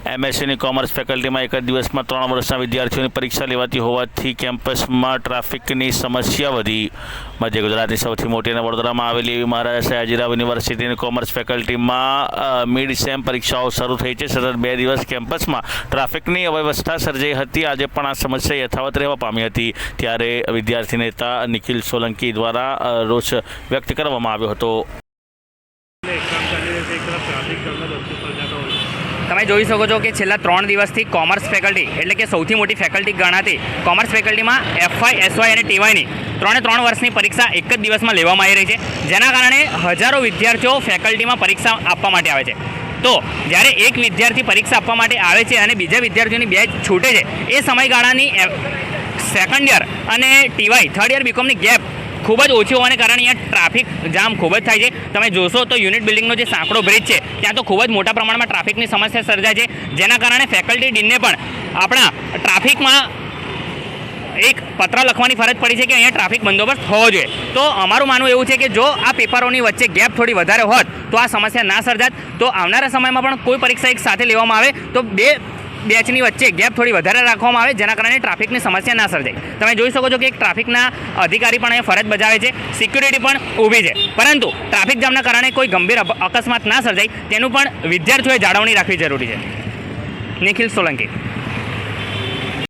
એમએસસીની commerce ફેકલ્ટીમાં એક જ દિવસમાં 3 વર્ષના વિદ્યાર્થીઓની પરીક્ષા લેવાતી હોવાથી કેમ્પસમાં ટ્રાફિકની સમસ્યા વધી. મધ્ય ગુજરાતની સૌથી મોટી અને વડોદરામાં આવેલી એવી મહારાજા સયાજીરાવ યુનિવર્સિટીની કોમર્સ ફેકલ્ટીમાં મિડ સેમ પરીક્ષાઓ શરૂ થઈ છે. સતત 2 દિવસ કેમ્પસમાં ટ્રાફિકની અવ્યવસ્થા સર્જાઈ હતી. આજે પણ આ સમસ્યા યથાવત રહેવા પામી હતી. ત્યારે વિદ્યાર્થી નેતા નિખિલ સોલંકી દ્વારા રોષ વ્યક્ત કરવામાં આવ્યો હતો. તમે જોઈ શકો છો કે છેલ્લા 3 દિવસથી કોમર્સ ફેકલ્ટી એટલે કે સૌથી મોટી ફેકલ્ટી ગણાતી કોમર્સ ફેકલ્ટીમાં એફવાય, એસવાય અને ટીવાયની 3 વર્ષની પરીક્ષા એક જ દિવસમાં લેવામાં આવી રહી છે. જેના કારણે હજારો વિદ્યાર્થીઓ ફેકલ્ટીમાં પરીક્ષા આપવા માટે આવે છે. તો જ્યારે એક વિદ્યાર્થી પરીક્ષા આપવા માટે આવે છે અને બીજા વિદ્યાર્થીઓની બેચ છૂટે છે, એ સમયગાળાની સેકન્ડ યર અને ટીવાય થર્ડ યર બીકોમની ગેપ ખૂબ જ ઓછી હોવાને કારણે અહીંયા ટ્રાફિક જામ ખૂબ જ થાય છે. તમે જોશો તો યુનિટ બિલ્ડિંગનો જે સાંકડો બ્રિજ છે ત્યાં તો ખૂબ જ મોટા પ્રમાણમાં ટ્રાફિકની સમસ્યા સર્જાય છે. જેના કારણે ફેકલ્ટી ડીનને પણ આપણા ટ્રાફિકમાં એક પત્ર લખવાની ફરજ પડી છે કે અહીંયા ટ્રાફિક બંદોબસ્ત હોવો જોઈએ. તો અમારું માનવું એવું છે કે જો આ પેપરોની વચ્ચે ગેપ થોડી વધારે હોત તો આ સમસ્યા ના સર્જાત. તો આવનારા સમયમાં પણ કોઈ પરીક્ષા એક સાથે લેવામાં આવે તો બે બેચની વચ્ચે ગેપ થોડી વધારે રાખવામાં આવે, જેના કારણે ટ્રાફિકની સમસ્યા ના સર્જાય. તમે જોઈ શકો છો કે એક ટ્રાફિકના અધિકારી પણ અહીંયા ફરજ બજાવે છે, સિક્યુરિટી પણ ઊભી છે, પરંતુ ટ્રાફિક જામના કારણે કોઈ ગંભીર અકસ્માત ના સર્જાય તેનું પણ વિદ્યાર્થીઓએ જાળવણી રાખવી જરૂરી છે. નિખિલ સોલંકી.